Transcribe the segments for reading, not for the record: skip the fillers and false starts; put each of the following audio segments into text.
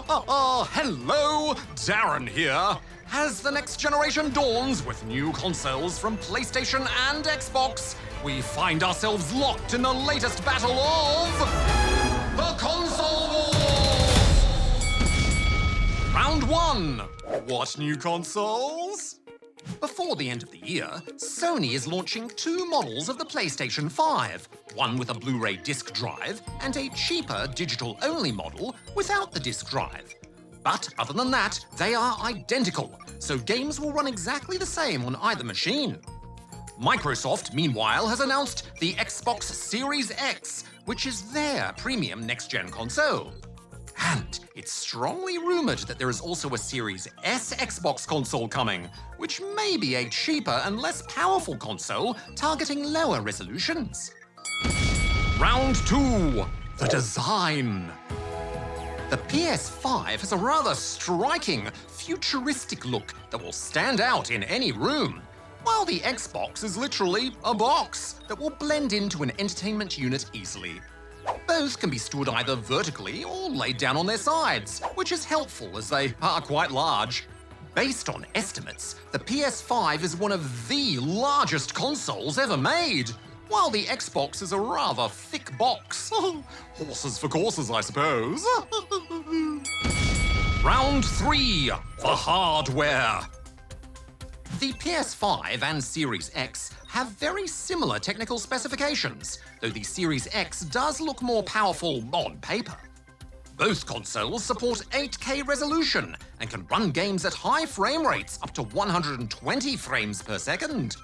Hello, Darren here. As the next generation dawns with new consoles from PlayStation and Xbox, we find ourselves locked in the latest battle of the Console Wars! Round 1. What new consoles? Before the end of the year, Sony is launching 2 models of the PlayStation 5, one with a Blu-ray disc drive and a cheaper digital-only model without the disc drive. But other than that, they are identical, so games will run exactly the same on either machine. Microsoft, meanwhile, has announced the Xbox Series X, which is their premium next-gen console. And it's strongly rumored that there is also a Series S Xbox console coming, which may be a cheaper and less powerful console targeting lower resolutions. Round 2. The design. The PS5 has a rather striking, futuristic look that will stand out in any room, while the Xbox is literally a box that will blend into an entertainment unit easily. Both can be stored either vertically or laid down on their sides, which is helpful as they are quite large. Based on estimates, the PS5 is one of the largest consoles ever made, while the Xbox is a rather thick box. Horses for courses, I suppose. Round 3. The hardware. The PS5 and Series X have very similar technical specifications, though the Series X does look more powerful on paper. Both consoles support 8K resolution and can run games at high frame rates up to 120 frames per second.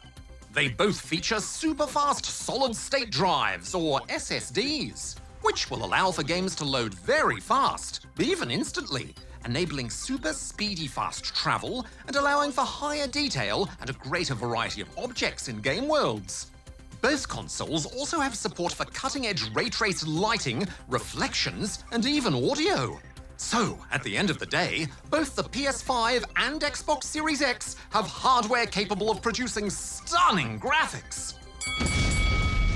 They both feature super-fast solid-state drives, or SSDs, which will allow for games to load very fast, even instantly, enabling super speedy fast travel and allowing for higher detail and a greater variety of objects in game worlds. Both consoles also have support for cutting-edge ray-traced lighting, reflections, and even audio. So, at the end of the day, both the PS5 and Xbox Series X have hardware capable of producing stunning graphics.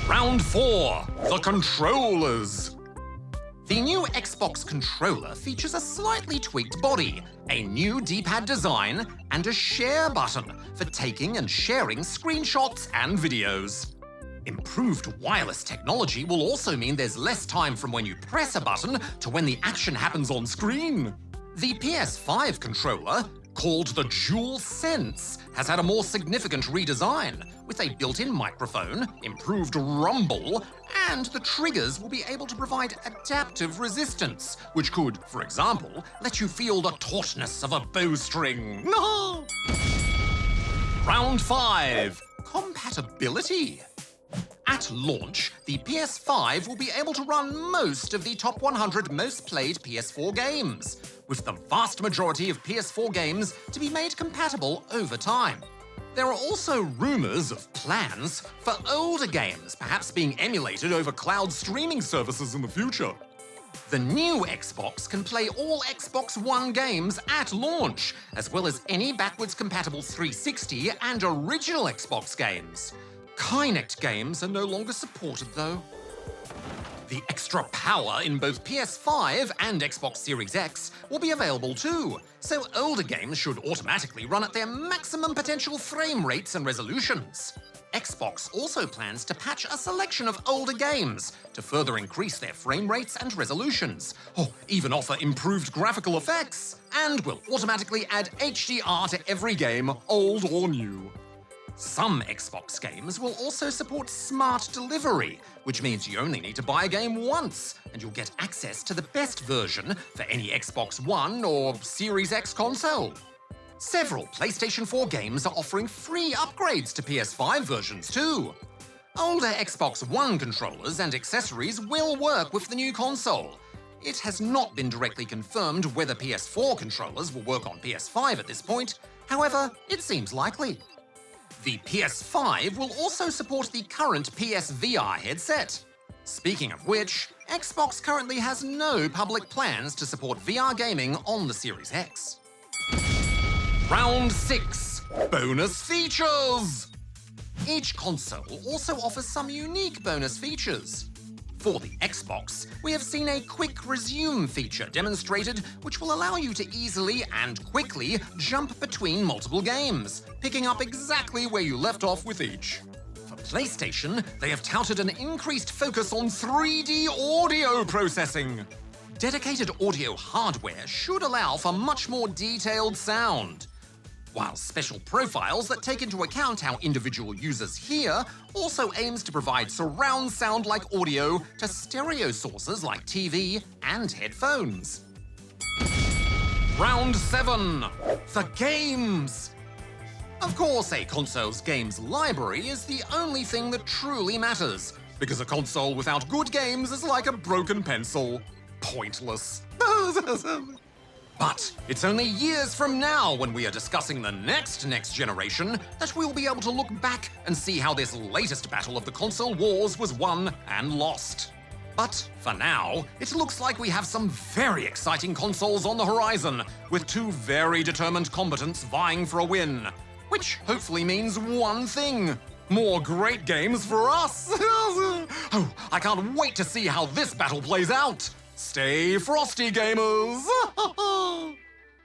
Round 4. The controllers. The new Xbox controller features a slightly tweaked body, a new D-pad design, and a share button for taking and sharing screenshots and videos. Improved wireless technology will also mean there's less time from when you press a button to when the action happens on screen. The PS5 controller, called the DualSense, has had a more significant redesign, with a built-in microphone, improved rumble, and the triggers will be able to provide adaptive resistance, which could, for example, let you feel the tautness of a bowstring. Round 5. Compatibility. At launch, the PS5 will be able to run most of the top 100 most played PS4 games, with the vast majority of PS4 games to be made compatible over time. There are also rumors of plans for older games perhaps being emulated over cloud streaming services in the future. The new Xbox can play all Xbox One games at launch, as well as any backwards compatible 360 and original Xbox games. Kinect games are no longer supported, though. The extra power in both PS5 and Xbox Series X will be available too, so older games should automatically run at their maximum potential frame rates and resolutions. Xbox also plans to patch a selection of older games to further increase their frame rates and resolutions, or even offer improved graphical effects, and will automatically add HDR to every game, old or new. Some Xbox games will also support smart delivery, which means you only need to buy a game once, and you'll get access to the best version for any Xbox One or Series X console. Several PlayStation 4 games are offering free upgrades to PS5 versions too. Older Xbox One controllers and accessories will work with the new console. It has not been directly confirmed whether PS4 controllers will work on PS5 at this point, however, it seems likely. The PS5 will also support the current PSVR headset. Speaking of which, Xbox currently has no public plans to support VR gaming on the Series X. Round 6. Bonus features! Each console also offers some unique bonus features. For the Xbox, we have seen a quick resume feature demonstrated, which will allow you to easily and quickly jump between multiple games, picking up exactly where you left off with each. For PlayStation, they have touted an increased focus on 3D audio processing. Dedicated audio hardware should allow for much more detailed sound, while special profiles that take into account how individual users hear also aims to provide surround sound-like audio to stereo sources like TV and headphones. Round 7. The games. Of course, a console's games library is the only thing that truly matters, because a console without good games is like a broken pencil. Pointless. But it's only years from now, when we are discussing the next generation, that we'll be able to look back and see how this latest battle of the console wars was won and lost. But for now, it looks like we have some very exciting consoles on the horizon, with two very determined combatants vying for a win. Which hopefully means one thing: more great games for us! Oh, I can't wait to see how this battle plays out! Stay frosty, gamers!